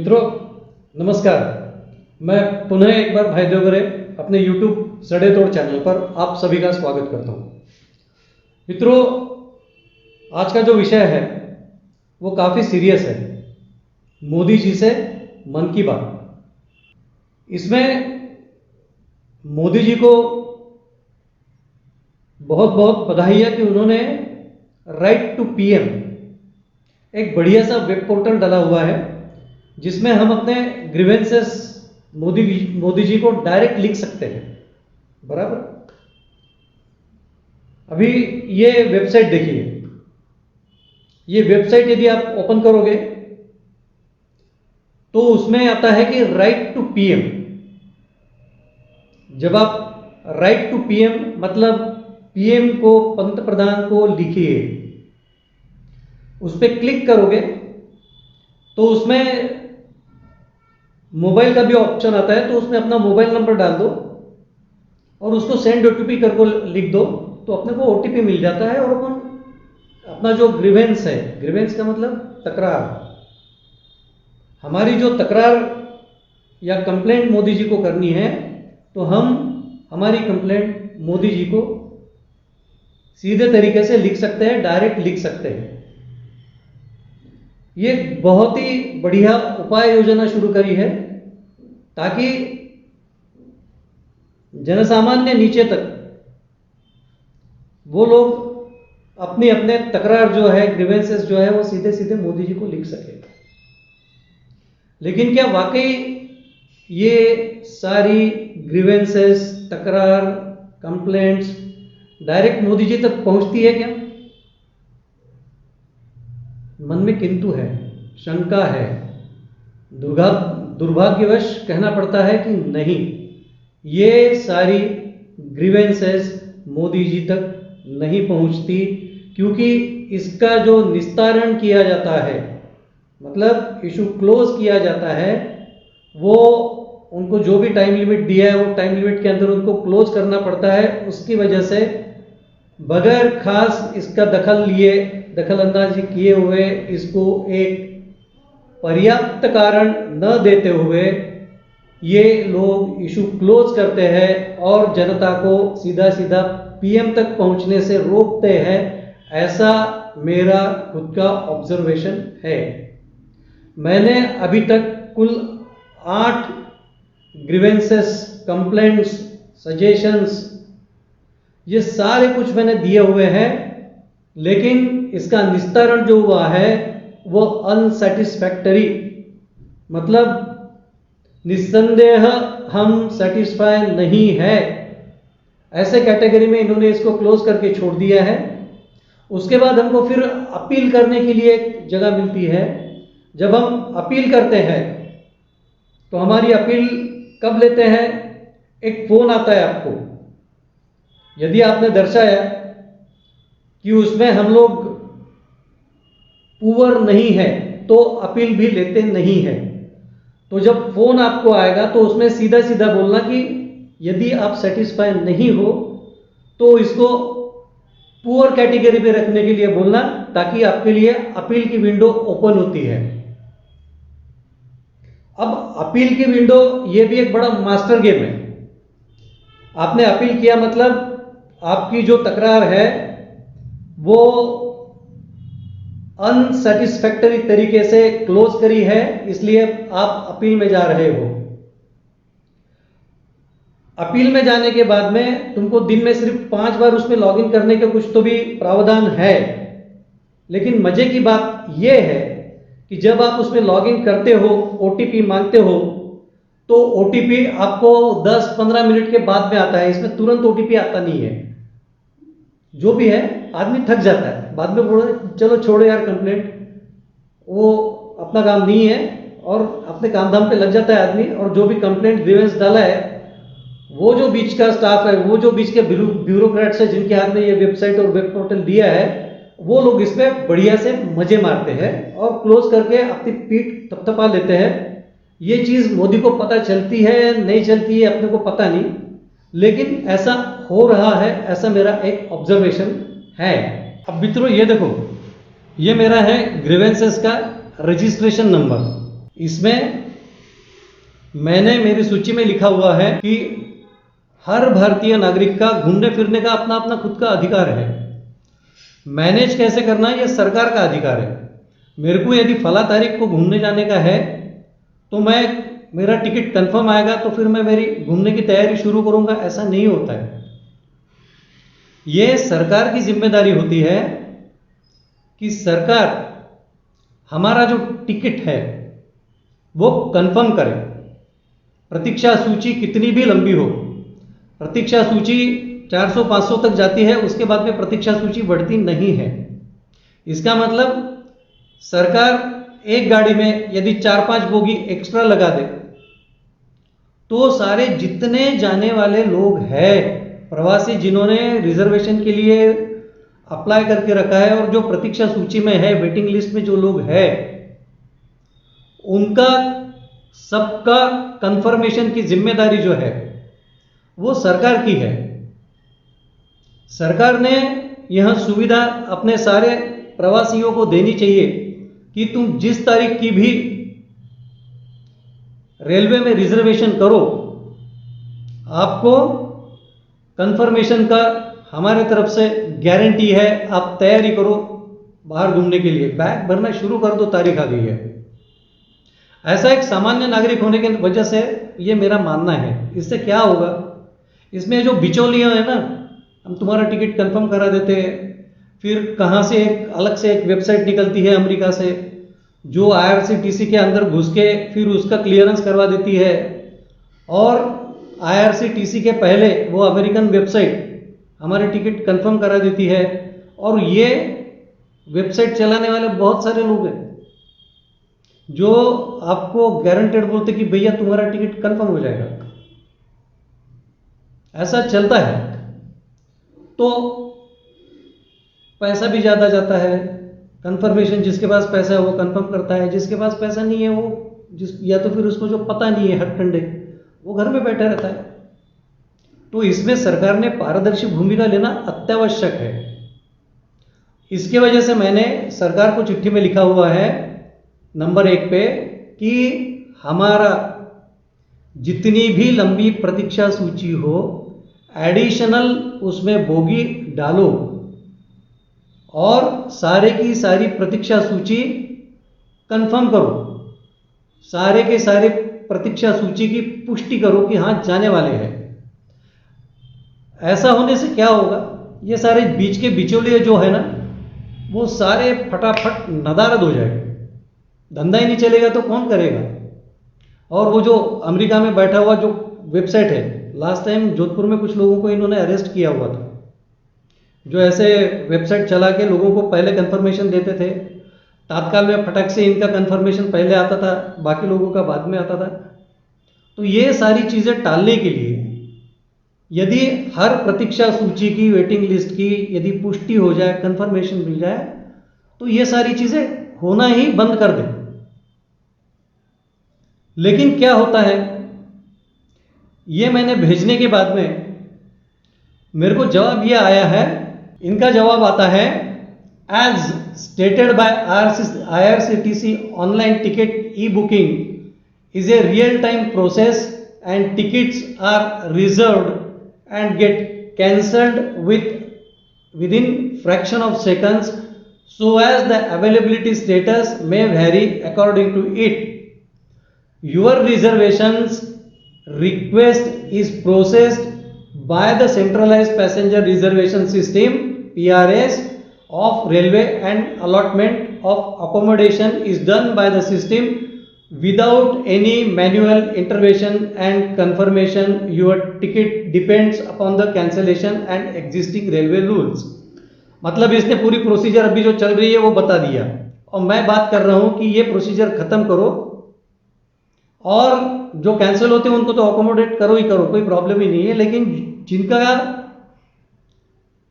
मित्रों नमस्कार। मैं पुनः एक बार भाई देवगरे अपने YouTube सड़े तोड़ चैनल पर आप सभी का स्वागत करता हूं। मित्रों, आज का जो विषय है वो काफ़ी सीरियस है। मोदी जी से मन की बात। इसमें मोदी जी को बहुत बहुत बधाई है कि उन्होंने राइट टू पीएम एक बढ़िया सा वेब पोर्टल डाला हुआ है जिसमें हम अपने ग्रीवेंसेस मोदी जी को डायरेक्ट लिख सकते हैं। बराबर। अभी ये वेबसाइट देखिए। ये वेबसाइट यदि आप ओपन करोगे तो उसमें आता है कि राइट टू पीएम। जब आप राइट टू पीएम मतलब पीएम को, पंत प्रधान को लिखिए, उस पर क्लिक करोगे तो उसमें मोबाइल का भी ऑप्शन आता है। तो उसमें अपना मोबाइल नंबर डाल दो और उसको सेंड ओटीपी करके लिख दो तो अपने को ओटीपी मिल जाता है और अपन अपना जो ग्रीवेंस है, ग्रीवेंस का मतलब तकरार, हमारी जो तकरार या कंप्लेंट मोदी जी को करनी है तो हम हमारी कंप्लेंट मोदी जी को सीधे तरीके से लिख सकते हैं, डायरेक्ट लिख सकते हैं। ये बहुत ही बढ़िया उपाय योजना शुरू करी है ताकि जनसामान्य नीचे तक वो लोग अपनी अपने तकरार जो है, ग्रीवेंसेस जो है वो सीधे सीधे मोदी जी को लिख सके। लेकिन क्या वाकई ये सारी ग्रीवेंसेस, तकरार, कंप्लेंट्स डायरेक्ट मोदी जी तक पहुंचती है क्या? मन में किंतु है, शंका है। दुर्भाग्यवश कहना पड़ता है कि नहीं, ये सारी ग्रीवेंसेस मोदी जी तक नहीं पहुंचती, क्योंकि इसका जो निस्तारण किया जाता है, मतलब इशू क्लोज किया जाता है, वो उनको जो भी टाइम लिमिट दिया है वो टाइम लिमिट के अंदर उनको क्लोज करना पड़ता है। उसकी वजह से बगैर खास इसका दखल अंदाजी किए हुए, इसको एक पर्याप्त कारण न देते हुए ये लोग इशू क्लोज करते हैं और जनता को सीधा सीधा पीएम तक पहुंचने से रोकते हैं। ऐसा मेरा खुद का ऑब्जर्वेशन है। मैंने अभी तक कुल 8 ग्रीवेंसेस, कंप्लेंट्स, सजेशंस, ये सारे कुछ मैंने दिए हुए हैं, लेकिन इसका निस्तारण जो हुआ है वो अनसेटिस्फैक्टरी, मतलब निस्संदेह हम सेटिस्फाई नहीं है, ऐसे कैटेगरी में इन्होंने इसको क्लोज करके छोड़ दिया है। उसके बाद हमको फिर अपील करने के लिए एक जगह मिलती है। जब हम अपील करते हैं तो हमारी अपील कब लेते हैं? एक फोन आता है आपको, यदि आपने दर्शाया कि उसमें हम लोग पुअर नहीं है तो अपील भी लेते नहीं है। तो जब फोन आपको आएगा तो उसमें सीधा सीधा बोलना कि यदि आप सेटिस्फाई नहीं हो तो इसको पुअर कैटेगरी पे रखने के लिए बोलना, ताकि आपके लिए अपील की विंडो ओपन होती है। अब अपील की विंडो ये भी एक बड़ा मास्टर गेम है। आपने अपील किया मतलब आपकी जो तकरार है वो अनसेटिस्फैक्टरी तरीके से क्लोज करी है, इसलिए आप अपील में जा रहे हो। अपील में जाने के बाद में तुमको दिन में सिर्फ 5 बार उसमें लॉगिन करने का कुछ तो भी प्रावधान है। लेकिन मजे की बात यह है कि जब आप उसमें लॉगिन करते हो, ओटीपी मांगते हो, तो ओटीपी आपको 10-15 मिनट के बाद में आता है। इसमें तुरंत ओटीपी आता नहीं है। जो भी है आदमी थक जाता है, बाद में बोले चलो छोड़ो यार, कंप्लेंट, वो अपना काम नहीं है, और अपने काम धाम पे लग जाता है आदमी। और जो भी कंप्लेंट ग्रीवेंस डाला है, वो जो बीच का स्टाफ है, वो जो बीच के ब्यूरोक्रेट्स है जिनके हाथ में ये वेबसाइट और वेब पोर्टल दिया है, वो लोग इसमें बढ़िया से मजे मारते हैं और क्लोज करके अपनी पीठ थपथपा लेते हैं। ये चीज मोदी को पता चलती है नहीं चलती है अपने को पता नहीं, लेकिन ऐसा हो रहा है, ऐसा मेरा एक ऑब्जर्वेशन है। अब मित्रों ये देखो, ये मेरा है ग्रीवेंसेस का रजिस्ट्रेशन नंबर। इसमें मैंने मेरी सूची में लिखा हुआ है कि हर भारतीय नागरिक का घूमने फिरने का अपना अपना खुद का अधिकार है। मैनेज कैसे करना है, यह सरकार का अधिकार है। मेरे को यदि फला तारीख को घूमने जाने का है तो मेरा टिकट कंफर्म आएगा तो फिर मैं मेरी घूमने की तैयारी शुरू करूंगा, ऐसा नहीं होता है। यह सरकार की जिम्मेदारी होती है कि सरकार हमारा जो टिकट है वो कंफर्म करे। प्रतीक्षा सूची कितनी भी लंबी हो, प्रतीक्षा सूची 400-500 तक जाती है, उसके बाद में प्रतीक्षा सूची बढ़ती नहीं है। इसका मतलब सरकार एक गाड़ी में यदि 4-5 बोगी एक्स्ट्रा लगा दे तो सारे जितने जाने वाले लोग हैं प्रवासी, जिन्होंने रिजर्वेशन के लिए अप्लाई करके रखा है और जो प्रतीक्षा सूची में है, वेटिंग लिस्ट में जो लोग हैं, उनका सबका कंफर्मेशन की जिम्मेदारी जो है वो सरकार की है। सरकार ने यह सुविधा अपने सारे प्रवासियों को देनी चाहिए कि तुम जिस तारीख की भी रेलवे में रिजर्वेशन करो, आपको कंफर्मेशन का हमारे तरफ से गारंटी है। आप तैयारी करो बाहर घूमने के लिए, बैग भरना शुरू कर दो, तारीख आ गई है। ऐसा एक सामान्य नागरिक होने की वजह से ये मेरा मानना है। इससे क्या होगा, इसमें जो बिचौलिया है ना, हम तुम्हारा टिकट कंफर्म करा देते हैं, फिर कहाँ से अलग से एक वेबसाइट निकलती है अमेरिका से जो IRCTC के अंदर घुस के फिर उसका क्लियरेंस करवा देती है, और IRCTC के पहले वो अमेरिकन वेबसाइट हमारे टिकट कंफर्म करा देती है। और ये वेबसाइट चलाने वाले बहुत सारे लोग हैं जो आपको गारंटेड बोलते कि भैया तुम्हारा टिकट कंफर्म हो जाएगा। ऐसा चलता है तो पैसा भी ज़्यादा जाता है। कंफर्मेशन जिसके पास पैसा है वो कंफर्म करता है, जिसके पास पैसा नहीं है वो या तो फिर उसको जो पता नहीं है हथकंडे, वो घर में बैठा रहता है। तो इसमें सरकार ने पारदर्शी भूमिका लेना अत्यावश्यक है। इसके वजह से मैंने सरकार को चिट्ठी में लिखा हुआ है नंबर 1 पे कि हमारा जितनी भी लंबी प्रतीक्षा सूची हो, एडिशनल उसमें बोगी डालो और सारे की सारी प्रतीक्षा सूची कंफर्म करो, सारे के सारे प्रतीक्षा सूची की पुष्टि करो कि हाँ जाने वाले हैं। ऐसा होने से क्या होगा, ये सारे बीच के बिचौलिए जो है ना वो सारे फटाफट नदारद हो जाएंगे। धंधा ही नहीं चलेगा तो कौन करेगा। और वो जो अमेरिका में बैठा हुआ जो वेबसाइट है, लास्ट टाइम जोधपुर में कुछ लोगों को इन्होंने अरेस्ट किया हुआ था, जो ऐसे वेबसाइट चला के लोगों को पहले कंफर्मेशन देते थे। तात्काल में फटक से इनका कंफर्मेशन पहले आता था, बाकी लोगों का बाद में आता था। तो ये सारी चीज़ें टालने के लिए यदि हर प्रतीक्षा सूची की, वेटिंग लिस्ट की यदि पुष्टि हो जाए, कंफर्मेशन मिल जाए, तो ये सारी चीज़ें होना ही बंद कर दें। लेकिन क्या होता है, ये मैंने भेजने के बाद में मेरे को जवाब ये आया है, इनका जवाब आता है as stated by IRCTC online ticket e booking is a real time process and tickets are reserved and get cancelled within fraction of seconds, so as the availability status may vary according to it. Your reservations request is processed by the centralized passenger reservation system PRS of railway, and allotment of accommodation is done by the system without any manual intervention and confirmation. Your ticket depends upon the cancellation and existing railway rules. मतलब इसने पूरी procedure अभी जो चल रही है वो बता दिया, और मैं बात कर रहा हूं कि ये प्रोसीजर खत्म करो और जो कैंसिल होते हैं उनको तो अकोमोडेट करो ही करो, कोई प्रॉब्लम ही नहीं है। लेकिन जिनका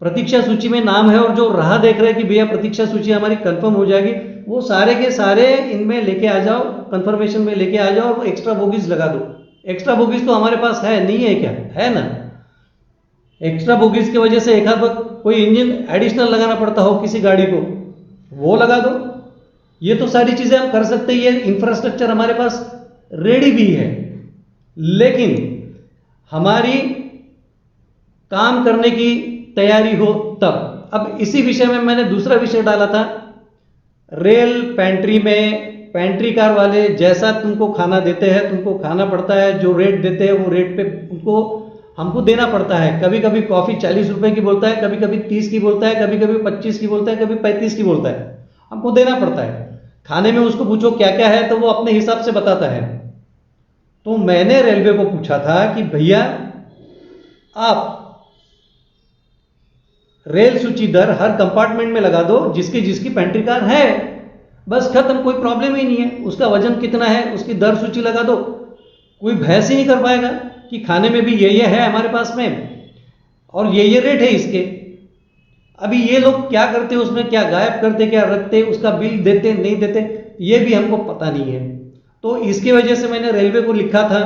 प्रतीक्षा सूची में नाम है और जो राह देख रहे हैं कि भैया प्रतीक्षा सूची हमारी कंफर्म हो जाएगी, वो सारे के सारे इनमें लेके आ जाओ, कंफर्मेशन में लेके आ जाओ और एक्स्ट्रा बोगीज लगा दो। एक्स्ट्रा बोगीज तो हमारे पास है, नहीं है क्या, है ना। एक्स्ट्रा बोगीज की वजह से एक आध वक्त कोई इंजन एडिशनल लगाना पड़ता हो किसी गाड़ी को, वो लगा दो। ये तो सारी चीजें हम कर सकते हैं, ये इंफ्रास्ट्रक्चर हमारे पास रेडी भी है, लेकिन हमारी काम करने की तैयारी हो तब। अब इसी विषय में मैंने दूसरा विषय डाला था, रेल पेंट्री में पेंट्री कार वाले जैसा तुमको खाना देते हैं, तुमको खाना पड़ता है, जो रेट देते हैं वो रेट पे उनको हमको देना पड़ता है। कभी कभी कॉफ़ी 40 रुपए की बोलता है, कभी कभी 30 की बोलता है, कभी कभी 25 की बोलता है, कभी 35 की बोलता है, हमको देना पड़ता है। खाने में उसको पूछो क्या क्या है तो वो अपने हिसाब से बताता है। तो मैंने रेलवे को पूछा था कि भैया आप रेल सूची दर हर कंपार्टमेंट में लगा दो, जिसकी जिसकी पेंट्री कार है, बस खत्म, कोई प्रॉब्लम ही नहीं है। उसका वजन कितना है उसकी दर सूची लगा दो, कोई बहस ही नहीं कर पाएगा कि खाने में भी ये है हमारे पास में और ये रेट है इसके। अभी ये लोग क्या करते हैं, उसमें क्या गायब करते, क्या रखते, उसका बिल देते नहीं देते, ये भी हमको पता नहीं है। तो इसकी वजह से मैंने रेलवे को लिखा था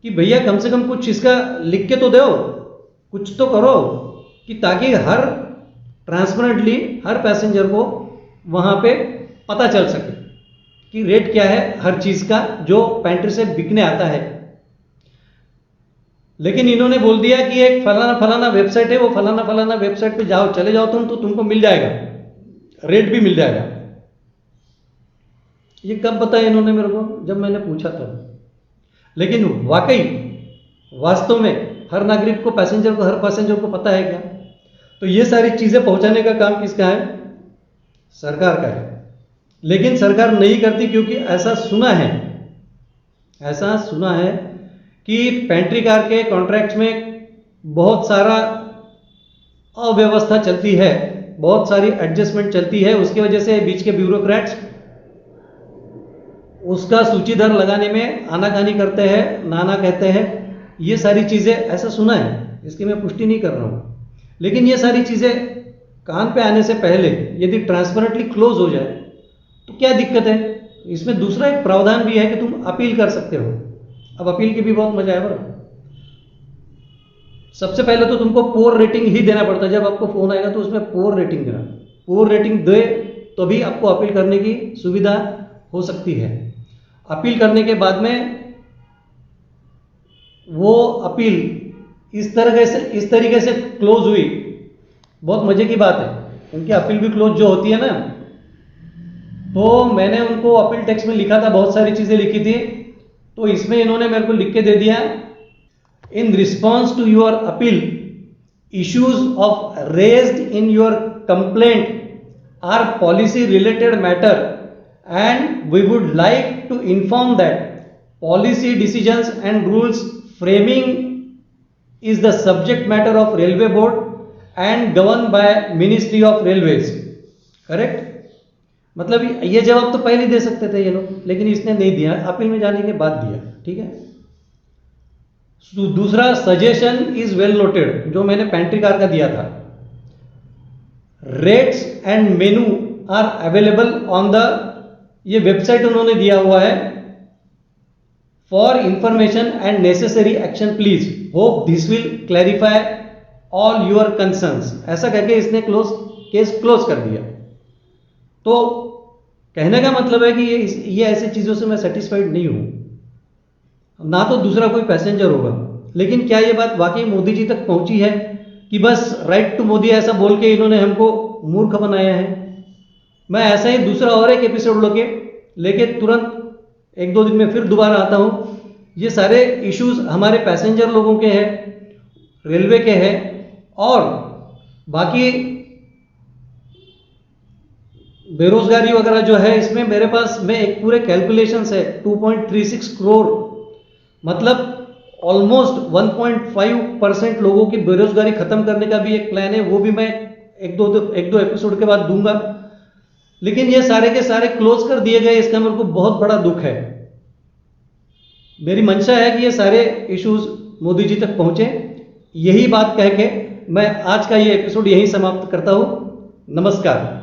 कि भैया कम से कम कुछ इसका लिख के तो दो, कुछ तो करो, कि ताकि हर ट्रांसपेरेंटली हर पैसेंजर को वहां पे पता चल सके कि रेट क्या है हर चीज का जो पेंट्री से बिकने आता है। लेकिन इन्होंने बोल दिया कि एक फलाना फलाना वेबसाइट है, वो फलाना फलाना वेबसाइट पे जाओ, चले जाओ तुम, तो तुमको मिल जाएगा, रेट भी मिल जाएगा। ये कब बताया इन्होंने मेरे को, जब मैंने पूछा था। लेकिन वाकई वास्तव में हर नागरिक को, पैसेंजर को, हर पैसेंजर को पता है क्या? तो ये सारी चीजें पहुंचाने का काम किसका है? सरकार का है। लेकिन सरकार नहीं करती, क्योंकि ऐसा सुना है कि पेंट्री कार के कॉन्ट्रैक्ट में बहुत सारा अव्यवस्था चलती है, बहुत सारी एडजस्टमेंट चलती है। उसकी वजह से बीच के ब्यूरोक्रेट्स उसका सूची दर लगाने में आनाकानी करते हैं, नाना कहते हैं। ये सारी चीजें ऐसा सुना है, इसकी मैं पुष्टि नहीं कर रहा हूं। लेकिन ये सारी चीजें कान पे आने से पहले यदि ट्रांसपेरेंटली क्लोज हो जाए तो क्या दिक्कत है? इसमें दूसरा एक प्रावधान भी है कि तुम अपील कर सकते हो। अब अपील की भी बहुत मजा है बड़ा। सबसे पहले तो तुमको पोर रेटिंग ही देना पड़ता है। जब आपको फोन आएगा तो उसमें पोर रेटिंग देना, पोर रेटिंग दे तो भी आपको अपील करने की सुविधा हो सकती है। अपील करने के बाद में वो अपील इस तरीके से क्लोज हुई, बहुत मजे की बात है। उनकी अपील भी क्लोज जो होती है ना, तो मैंने उनको अपील टेक्स्ट में लिखा था, बहुत सारी चीजें लिखी थी। तो इसमें इन्होंने मेरे को लिख के दे दिया, in response to your appeal issues of raised in your complaint are policy related matter and we would like to inform that policy decisions and rules framing is the subject matter of railway board and governed by ministry of railways। Correct? मतलब ये जवाब तो पहले दे सकते थे ये लोग, लेकिन इसने नहीं दिया, अपील में जाने के बाद दिया। ठीक है। दूसरा, सजेशन इज वेल नोटेड, जो मैंने पेंट्री कार का दिया था। Rates and menu are available on the, ये वेबसाइट उन्होंने दिया हुआ है, for information and necessary action please hope this will clarify all your concerns. ऐसा करके इसने केस क्लोज कर दिया। तो कहने का मतलब है कि ये ऐसी चीजों से मैं सेटिस्फाइड नहीं हूं, ना तो दूसरा कोई पैसेंजर होगा। लेकिन क्या ये बात वाकई मोदी जी तक पहुंची है कि बस राइट टू मोदी ऐसा बोल के इन्होंने हमको मूर्ख बनाया है? मैं ऐसा ही दूसरा और एक एपिसोड लेके तुरंत 1-2 दिन में फिर दोबारा आता हूं। ये सारे इश्यूज हमारे पैसेंजर लोगों के हैं, रेलवे के हैं, और बाकी बेरोजगारी वगैरह जो है, इसमें मेरे पास में एक पूरे कैलकुलेशंस है। 2.36 करोड़, मतलब ऑलमोस्ट 1.5% लोगों की बेरोजगारी खत्म करने का भी एक प्लान है, वो भी मैं एक दो एपिसोड के बाद दूंगा। लेकिन ये सारे के सारे क्लोज कर दिए गए, इसका मेरे को बहुत बड़ा दुख है। मेरी मंशा है कि ये सारे इश्यूज मोदी जी तक पहुंचे। यही बात कह के मैं आज का ये एपिसोड यहीं समाप्त करता हूं। नमस्कार।